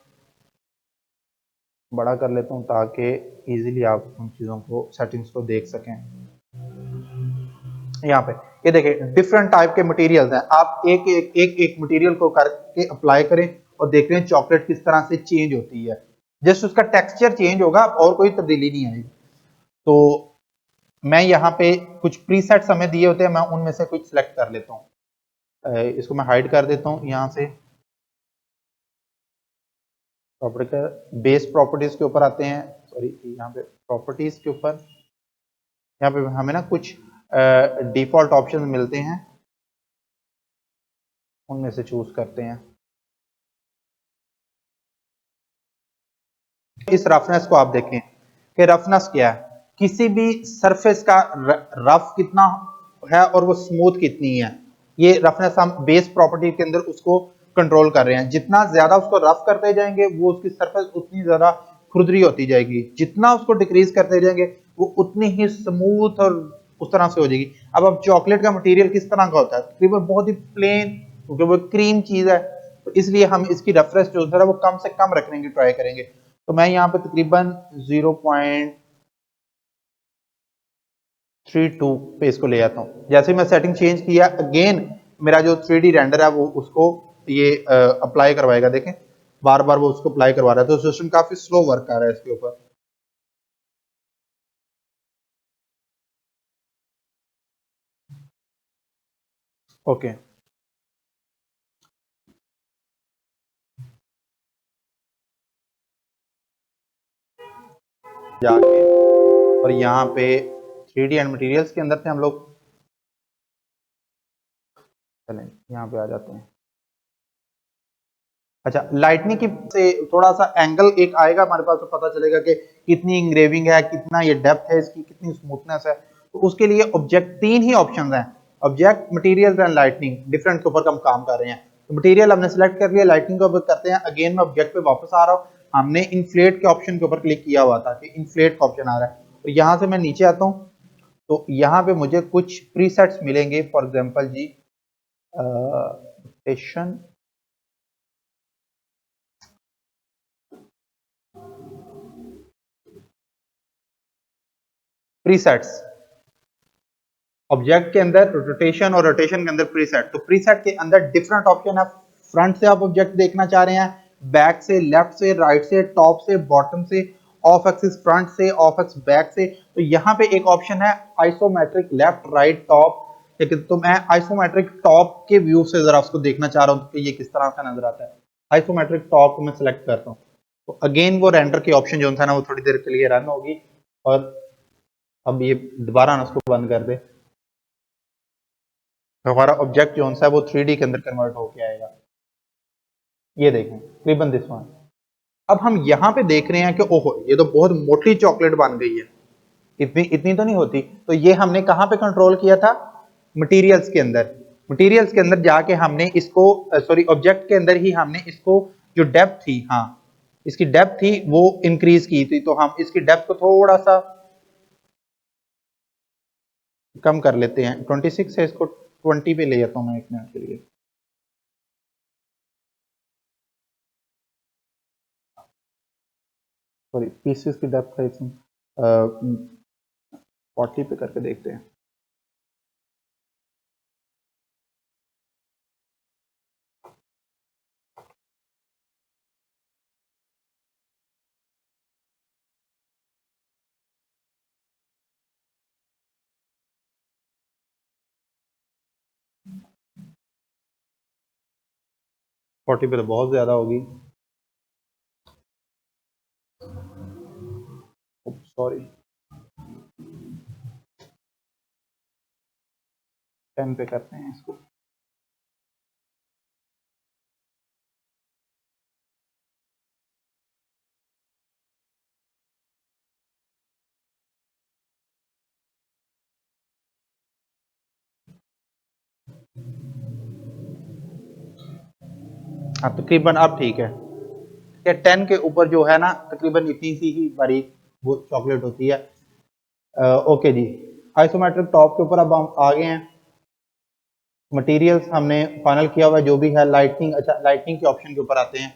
बड़ा कर लेता हूँ ताकि इजीली आप उन चीजों को सेटिंग्स को देख सकें। यहाँ पे ये देखें डिफरेंट टाइप के मटेरियल्स हैं। आप एक मटेरियल को करके अप्लाई करें और देख रहे हैं चॉकलेट किस तरह से चेंज होती है। जस्ट उसका टेक्सचर चेंज होगा और कोई तब्दीली नहीं आएगी। तो मैं यहाँ पे कुछ प्रीसेट्स हमें दिए होते हैं, मैं उनमें से कुछ सिलेक्ट कर लेता हूँ। इसको मैं हाइड कर देता हूँ यहाँ से। प्रॉपर्टी का बेस प्रॉपर्टीज के ऊपर आते हैं, सॉरी यहाँ पे प्रॉपर्टीज के ऊपर, यहाँ पे हमें ना कुछ डिफॉल्ट ऑप्शन मिलते हैं, उनमें से चूज करते हैं। इस रफनेस को आप देखें कि रफनेस क्या है, किसी भी सरफेस का रफ कितना है और वो स्मूथ कितनी है। ये रफनेस हम बेस प्रॉपर्टी के अंदर उसको कंट्रोल कर रहे हैं। जितना ज्यादा उसको रफ करते जाएंगे वो उसकी सरफेस उतनी ज्यादा खुरदरी होती जाएगी, जितना उसको डिक्रीज करते जाएंगे वो उतनी ही स्मूथ और उस तरह से हो जाएगी। अब चॉकलेट का मटेरियल किस तरह का होता है, तकरीबन बहुत ही प्लेन, क्योंकि वो क्रीम चीज है, तो इसलिए हम इसकी रफनेस जो है वो कम से कम रखने की ट्राई करेंगे। तो मैं यहाँ पे तकरीबन 0.32 पे इसको ले आता हूँ। जैसे मैं सेटिंग चेंज किया, अगेन मेरा जो 3D रेंडर है वो उसको ये अप्लाई करवाएगा। देखें बार बार वो उसको अप्लाई करवा रहा है, तो सिस्टम काफी स्लो वर्क कर रहा है इसके ऊपर। ओके, जाके और यहाँ पे 3D एंड मटेरियल्स के अंदर से हम लोग चलें यहाँ पे आ जाते हैं। अच्छा, लाइटनिंग की से थोड़ा सा एंगल एक आएगा हमारे पास, तो पता चलेगा कि कितनी इंग्रेविंग है, कितना ये डेप्थ है इसकी, कितनी स्मूथनेस है। तो उसके लिए ऑब्जेक्ट 3 ही ऑप्शंस हैं, object, material and lightning. Different के ऊपर हम काम कर रहे हैं। तो मटेरियल हमने सेलेक्ट कर लिया, लाइटनिंग को करते हैं। अगेन मैं ऑब्जेक्ट पे वापस आ रहा हूँ। हमने इन्फ्लेट के ऑप्शन के ऊपर क्लिक किया हुआ था कि इन्फ्लेट का ऑप्शन आ रहा है। तो यहाँ से मैं नीचे आता हूँ, तो यहाँ पे मुझे कुछ प्रीसेट्स मिलेंगे। फॉर एग्जाम्पल जी रोटेशन, प्रीसेट्स, ऑब्जेक्ट के अंदर रोटेशन और रोटेशन के अंदर प्रीसेट। तो प्रीसेट के अंदर डिफरेंट ऑप्शन है। फ्रंट से आप ऑब्जेक्ट देखना चाह रहे हैं, बैक से, लेफ्ट से, राइट से, टॉप से, बॉटम से, ऑफ एक्सिस फ्रंट से, ऑफ एक्सिस बैक से। तो यहाँ पे एक ऑप्शन है आइसोमेट्रिक लेफ्ट राइट टॉप। लेकिन तो मैं आइसोमेट्रिक टॉप के व्यू से जरा उसको देखना चाह रहा हूँ कि ये किस तरह का नजर आता है। आइसोमेट्रिक टॉप को मैं सिलेक्ट करता हूँ, तो अगेन वो रेंडर की ऑप्शन जो था ना, वो थोड़ी देर के लिए रन होगी। और अब ये दोबारा ना उसको बंद कर दे, हमारा ऑब्जेक्ट जो है वो 3D के अंदर कन्वर्ट होके आएगा। ये देखें तकरीबन दिस वन। अब हम यहाँ पे देख रहे हैं कि ओहो, ये तो बहुत मोटी चॉकलेट बन गई है। इतनी इतनी तो नहीं होती। तो ये हमने कहाँ पे कंट्रोल किया था? मटेरियल्स के अंदर। मटेरियल्स के अंदर जाके हमने इसको, सॉरी, ऑब्जेक्ट के अंदर ही हमने इसको जो डेप्थ थी, हाँ इसकी डेप्थ थी वो इंक्रीज की थी। तो हम इसकी डेप्थ को थोड़ा सा कम कर लेते हैं। 26 है, इसको 20 पे ले जाता हूँ मैं एक मिनट के लिए। सॉरी, पीसेस की डेप्थ आई थिंक 40 पे करके देखते हैं। फोर्टी पे तो बहुत ज्यादा होगी। सॉरी, 10 पे करते हैं इसको। हाँ, तकरीबन अब ठीक है। 10 के ऊपर जो है ना, तकरीबन इतनी सी ही बारीक वो चॉकलेट होती है। ओके जी, आइसोमेट्रिक टॉप के ऊपर अब हम आ गए हैं। मटेरियल्स हमने फाइनल किया हुआ जो भी है। लाइटनिंग, अच्छा लाइटनिंग के ऑप्शन के ऊपर आते हैं।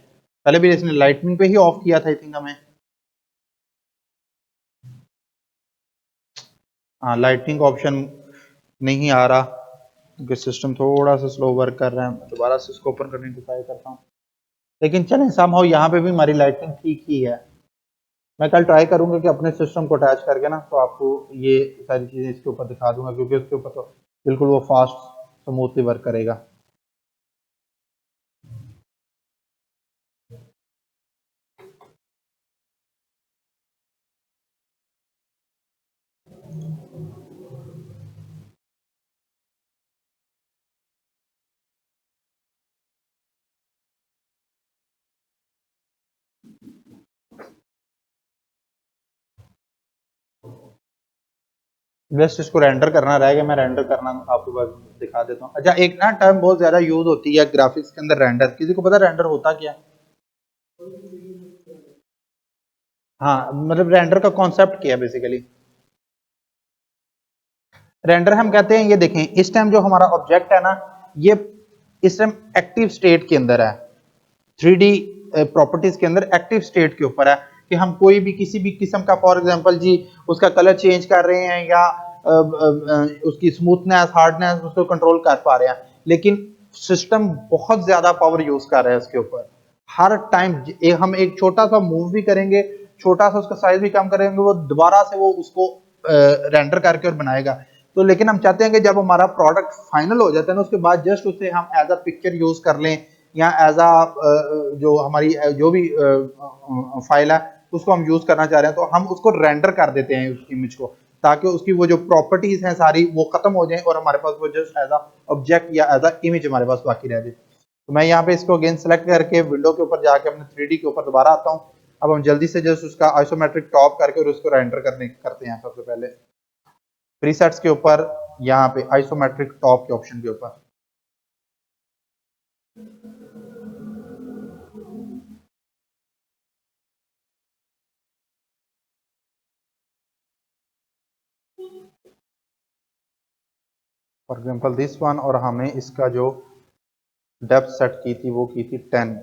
पहले भी इसने लाइटनिंग पे ही ऑफ किया था आई थिंक हमें। हाँ, लाइटनिंग का ऑप्शन नहीं आ रहा क्योंकि सिस्टम थोड़ा सा स्लो वर्क कर रहा है। मैं दोबारा से इसको ओपन करने की ट्राई करता हूँ। लेकिन चलें, समहाउ यहाँ पे भी हमारी लाइटिंग ठीक ही है। मैं कल ट्राई करूंगा कि अपने सिस्टम को अटैच करके ना, तो आपको ये सारी चीज़ें इसके ऊपर दिखा दूंगा, क्योंकि उसके ऊपर तो बिल्कुल वो फास्ट स्मूथली वर्क करेगा। जस्ट इसको रेंडर करना रहेगा, मैं रेंडर करना आपको बस दिखा देता हूँ। अच्छा, एक ना टर्म बहुत ज्यादा यूज होती है ग्राफिक्स के अंदर, रेंडर। किसी को पता रेंडर होता क्या है? हाँ, मतलब रेंडर का कॉन्सेप्ट क्या है बेसिकली? रेंडर हम कहते हैं, ये देखें इस टाइम जो हमारा ऑब्जेक्ट है ना, ये इस टाइम एक्टिव स्टेट के अंदर है। 3D प्रॉपर्टीज के अंदर एक्टिव स्टेट के ऊपर है कि हम कोई भी किसी भी किस्म का, फॉर एग्जांपल जी, उसका कलर चेंज कर रहे हैं या उसकी स्मूथनेस, हार्डनेस उसको कंट्रोल कर पा रहे हैं। लेकिन सिस्टम बहुत ज्यादा पावर यूज कर रहा है उसके ऊपर। हर टाइम हम एक छोटा सा मूव भी करेंगे, छोटा सा उसका साइज भी कम करेंगे, वो दोबारा से वो उसको रेंडर करके और बनाएगा। तो लेकिन हम चाहते हैं कि जब हमारा प्रोडक्ट फाइनल हो जाता है ना, उसके बाद जस्ट उसे हम एज अ पिक्चर यूज कर लें, या एज अ जो हमारी जो भी फाइल है उसको हम यूज करना चाह रहे हैं, तो हम उसको रेंडर कर देते हैं उस इमेज को। ताकि उसकी वो जो प्रॉपर्टीज हैं सारी वो खत्म हो जाएं और हमारे पास वो जस्ट एज अ ऑब्जेक्ट या एज अ इमेज हमारे पास बाकी रह जाए। तो मैं यहाँ पे इसको अगेन सेलेक्ट करके विंडो के ऊपर जाके अपने 3D के ऊपर दोबारा आता हूँ। अब हम जल्दी से जस्ट उसका आइसोमेट्रिक टॉप करके और उसको रेंडर करते हैं। सबसे पहले प्रीसेट्स के ऊपर यहाँ पे आइसोमेट्रिक टॉप के ऑप्शन के ऊपर फॉर एग्जांपल दिस वन, और हमें इसका जो डेप्थ सेट की थी वो की थी 10।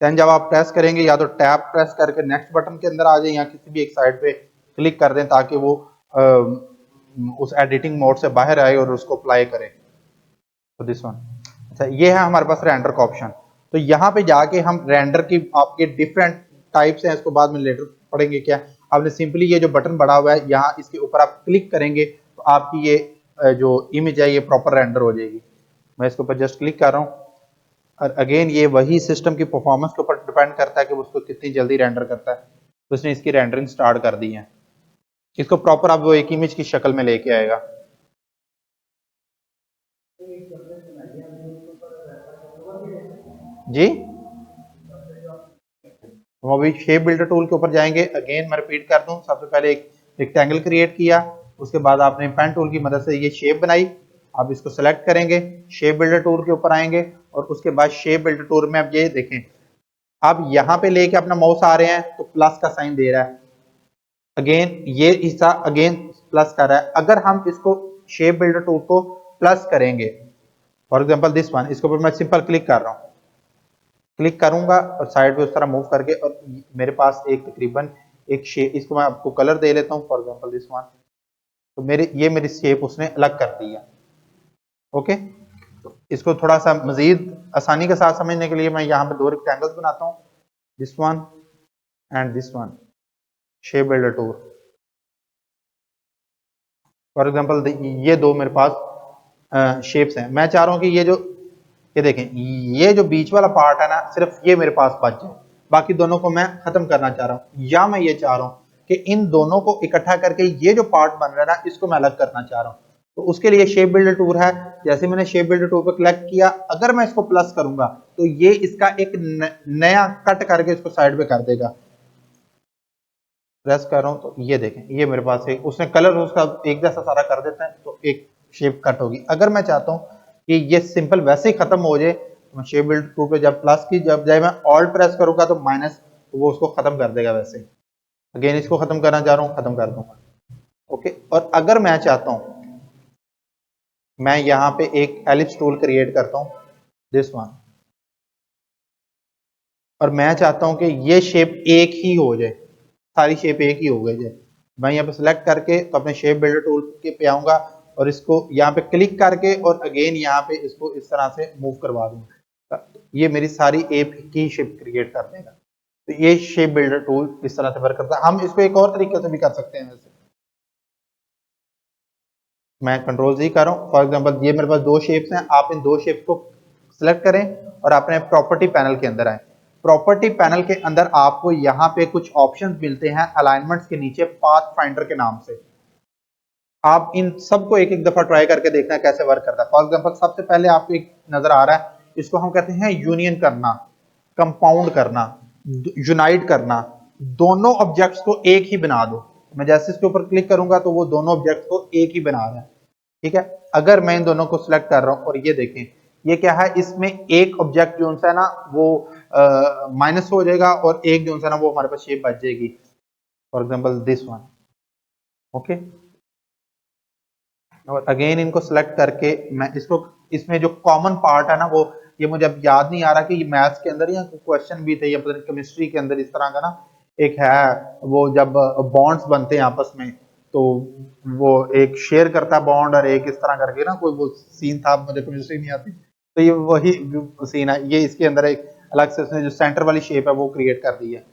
जब आप प्रेस करेंगे या तो टैब प्रेस करके नेक्स्ट बटन के अंदर आ जाए या किसी भी एक साइड पे क्लिक कर दें ताकि वो उस एडिटिंग मोड से बाहर आए और उसको अप्लाई करें। तो दिस वन, अच्छा ये है हमारे पास रेंडर का ऑप्शन। तो यहाँ पे जाके हम रेंडर की आपके डिफरेंट टाइप्स हैं, इसको बाद में लेटर पढ़ेंगे। क्या आपने सिंपली ये जो बटन बड़ा हुआ है यहाँ इसके ऊपर आप क्लिक करेंगे तो आपकी ये जो इमेज है ये प्रॉपर रेंडर हो जाएगी। मैं इसके ऊपर जस्ट क्लिक कर रहा हूँ और अगेन ये वही सिस्टम की परफॉर्मेंस के ऊपर डिपेंड करता है कि उसको कितनी जल्दी रेंडर करता है। तो इसने इसकी रेंडरिंग स्टार्ट कर दी है। इसको प्रॉपर अब वो एक इमेज की शक्ल में लेके आएगा। जी हम अभी शेप बिल्डर टूल के ऊपर जाएंगे। अगेन मैं रिपीट कर दूं, सबसे पहले एक रेक्टेंगल क्रिएट किया, उसके बाद आपने पेन टूल की मदद से ये शेप बनाई। आप इसको सेलेक्ट करेंगे, शेप बिल्डर टूल के ऊपर आएंगे और उसके बाद शेप बिल्डर टूल में आप ये देखें, आप यहाँ पे लेके अपना माउस आ रहे हैं तो प्लस का साइन दे रहा है। अगेन ये हिस्सा अगेन प्लस कर रहा है। अगर हम इसको शेप बिल्डर टूल को प्लस करेंगे, फॉर एग्जांपल दिस वन, इसके ऊपर मैं सिंपल क्लिक कर रहा हूँ, क्लिक करूंगा और साइड पे उस तरह मूव करके, और मेरे पास एक तकरीबन एक शेप, इसको मैं आपको कलर दे लेता हूँ फॉर एग्जांपल दिस वन। तो मेरी शेप उसने अलग कर दी है। ओके, तो इसको थोड़ा सा मजीद आसानी के साथ समझने के लिए मैं यहाँ पे दो रेक्टेंगल्स बनाता हूँ, this one and this one, shape builder tool. For example ये दो मेरे पास शेप्स हैं। मैं चाह रहा हूँ कि ये देखें, ये जो बीच वाला पार्ट है ना सिर्फ ये मेरे पास बच जाए, बाकी दोनों को मैं खत्म करना चाह रहा हूँ। या मैं ये चाह रहा हूँ कि इन दोनों को इकट्ठा करके ये जो पार्ट बन रहा है ना इसको मैं अलग करना चाह रहा हूँ। तो उसके लिए शेप बिल्डर टूल है। जैसे मैंने शेप बिल्डर टूल पर क्लिक किया, अगर मैं इसको प्लस करूंगा तो ये इसका एक नया कट करके इसको साइड पे कर देगा। प्रेस कर रहा हूं तो ये देखें, ये मेरे पास एक उसने कलर उसका एक जैसा सारा कर देता है, तो एक शेप कट होगी। अगर मैं चाहता हूं कि ये सिंपल वैसे ही खत्म हो जाए तो मैं शेप बिल्ड टूल पे जब प्लस की जब मैं ऑल्ट प्रेस करूंगा तो माइनस, तो वो उसको खत्म कर देगा वैसे। अगेन इसको खत्म करना चाह रहा हूं, खत्म कर दूंगा। ओके, और अगर मैं चाहता हूं, मैं यहाँ पे एक एलिप्स टूल क्रिएट करता हूं, दिस वन, और मैं चाहता हूं कि ये शेप एक ही हो जाए, सारी शेप एक ही हो गई जाए। मैं यहाँ पे सिलेक्ट करके तो अपने शेप बिल्डर टूल के पे आऊंगा और इसको यहाँ पे क्लिक करके और अगेन यहाँ पे इसको इस तरह से मूव करवा दूंगा। ये मेरी सारी एप की शेप क्रिएट कर देगा। तो ये शेप बिल्डर टूल इस तरह से वर्क करता है। हम इसको एक और तरीके से भी कर सकते हैं। वैसे मैं कंट्रोल जी कर रहा हूँ। फॉर एग्जाम्पल ये मेरे पास दो शेप्स हैं, आप इन दो शेप्स को सिलेक्ट करें और अपने प्रॉपर्टी पैनल के अंदर आए। प्रॉपर्टी पैनल के अंदर आपको यहाँ पे कुछ ऑप्शंस मिलते हैं अलाइनमेंट्स के नीचे पाथ फाइंडर के नाम से। आप इन सबको एक एक दफा ट्राई करके देखना कैसे वर्क करता है। फॉर एग्जांपल सबसे पहले आपको एक नजर आ रहा है, इसको हम कहते हैं यूनियन करना, कंपाउंड करना, यूनाइट करना, दोनों ऑब्जेक्ट्स को एक ही बना दो। मैं जैसे इसके ऊपर क्लिक करूंगा तो वो दोनों ऑब्जेक्ट्स को एक ही बना रहा है। ठीक है, अगर मैं इन दोनों को सिलेक्ट कर रहा हूं और ये देखें, ये क्या है, इसमें एक ऑब्जेक्ट जो है ना वो माइनस हो जाएगा और एक जो है ना वो हमारे पास शेप बच जाएगी। For example this one. Okay, और अगेन इनको सिलेक्ट करके मैं इसको, इसमें जो कॉमन पार्ट है ना वो, ये मुझे अब याद नहीं आ रहा कि मैथ्स के अंदर या क्वेश्चन भी थे या पता नहीं केमिस्ट्री के अंदर इस तरह का ना एक है, वो जब बॉन्ड्स बनते हैं आपस में तो वो एक शेयर करता है बॉन्ड और एक इस तरह करके ना कोई वो सीन था, मुझे केमिस्ट्री नहीं आती। तो ये वही सीन है, ये इसके अंदर एक अलग से उसने जो सेंटर वाली शेप है वो क्रिएट कर दी है।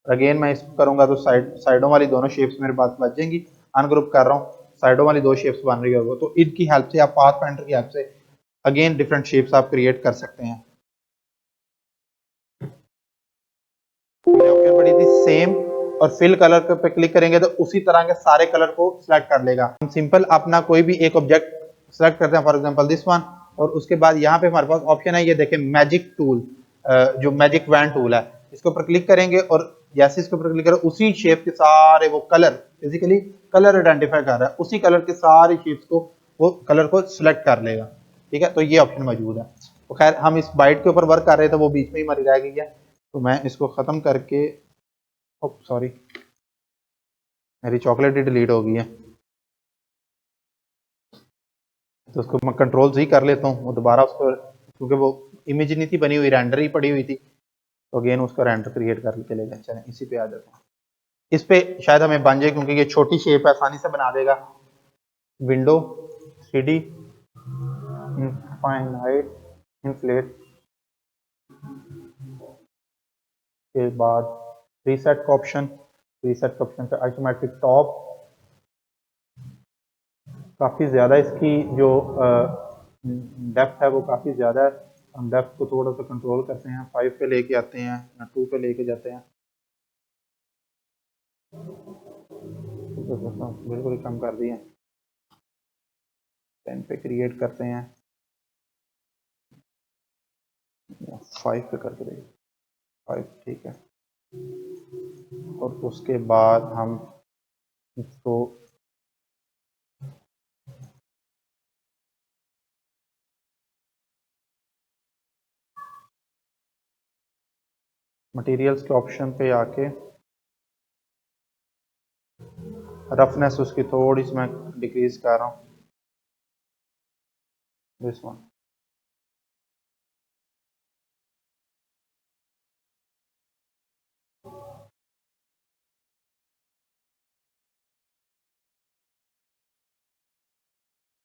अगेन मैं इसको करूंगा तो साइडों वाली दोनों शेप्स मेरे पास बच जाएंगी। अनग्रुप कर रहा हूँ, साइडों वाली दो शेप्स बन रही होगी, तो इनकी हेल्प से आप पाथ फाइंडर की हेल्प से अगेन डिफरेंट शेप्स आप क्रिएट कर सकते हैं। ऑप्शन पड़ी थी सेम, और फिल कलर पे क्लिक करेंगे तो उसी तरह के सारे कलर को सिलेक्ट कर लेगा। हम सिंपल अपना कोई भी एक ऑब्जेक्ट सिलेक्ट करते हैं, फॉर एग्जांपल दिस वन, और उसके बाद यहाँ पे हमारे पास ऑप्शन है, ये देखें मैजिक टूल, जो मैजिक वैन टूल है, इसके ऊपर क्लिक करेंगे और जैसे इसके ऊपर क्लिक करें उसी शेप के सारे वो कलर, बेसिकली कलर आइडेंटिफाई कर रहा है, उसी कलर के सारे शेप्स को वो कलर को सिलेक्ट कर लेगा। ठीक है, तो ये ऑप्शन मौजूद है। तो खैर हम इस बाइट के ऊपर वर्क कर रहे थे, वो बीच में ही मरी रह गई है, तो मैं इसको खत्म करके, सॉरी मेरी चॉकलेट ही डिलीट हो गई है, तो उसको मैं कंट्रोल ही कर लेता हूँ, वो दोबारा उसको, क्योंकि वो इमेज नहीं थी बनी हुई, रेंडर ही पड़ी हुई थी, तो अगेन उसका रेंडर क्रिएट कर चले गए। चलें इसी पे आ जाते हैं, इस पे शायद हमें बन जाए क्योंकि ये छोटी शेप है, आसानी से बना देगा। विंडो 3D इनफाइनाइट इनफ्लेट के बाद रीसेट का ऑप्शन, रीसेट का ऑप्शन पे ऑटोमेटिक टॉप, काफ़ी ज़्यादा इसकी जो डेप्थ है वो काफ़ी ज़्यादा है, हम डेप्थ को थोड़ा सा कंट्रोल करते हैं, 5 पे लेके आते हैं या 2 पे लेके जाते हैं, बिल्कुल ही कम कर दिए, 10 पे क्रिएट करते हैं, 5 पे करके देखिए, 5 ठीक है, और उसके बाद हम इसको मटेरियल्स के ऑप्शन पे आके रफनेस उसकी थोड़ी सी मैं डिक्रीज कर रहा हूँ, दिस वन,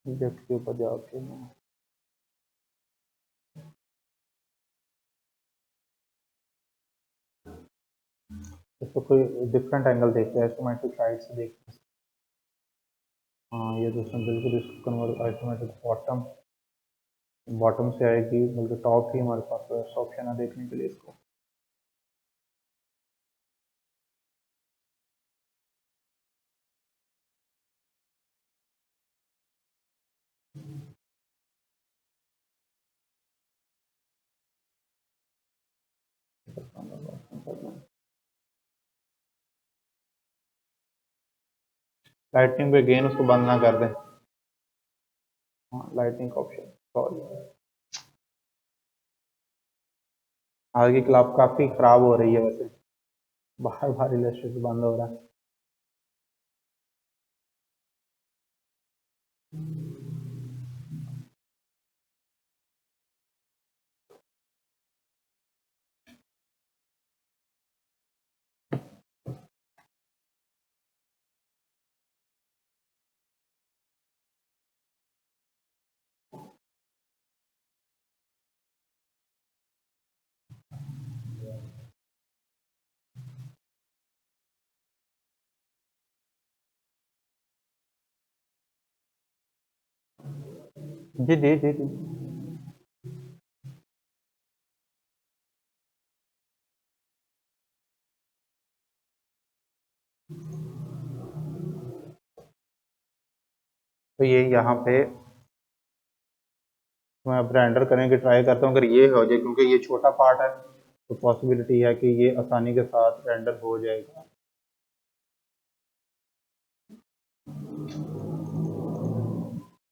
ऑब्जेक्ट के ऊपर जाके इसको कोई डिफरेंट एंगल देखते हैं, इसको मैं तो साइड से देखते हैं, हाँ ये दोस्तों बिल्कुल इसको कन्वर्ट ऑटोमेटिक बॉटम, बॉटम से आएगी, बल्कि टॉप ही हमारे पास ऑप्शन है देखने के लिए इसको। लाइटिंग पे गेन उसको बंद ना कर दें, हाँ लाइटिंग का ऑप्शन, सॉरी आज की क्लब काफ़ी ख़राब हो रही है वैसे, बार बार इलस्ट्रेटर बंद हो रहा है। जी जी जी जी, तो ये यहाँ पे मैं अब रेंडर करने की ट्राई करता हूँ, अगर ये हो जाए, क्योंकि ये छोटा पार्ट है तो पॉसिबिलिटी है कि ये आसानी के साथ रेंडर हो जाएगा।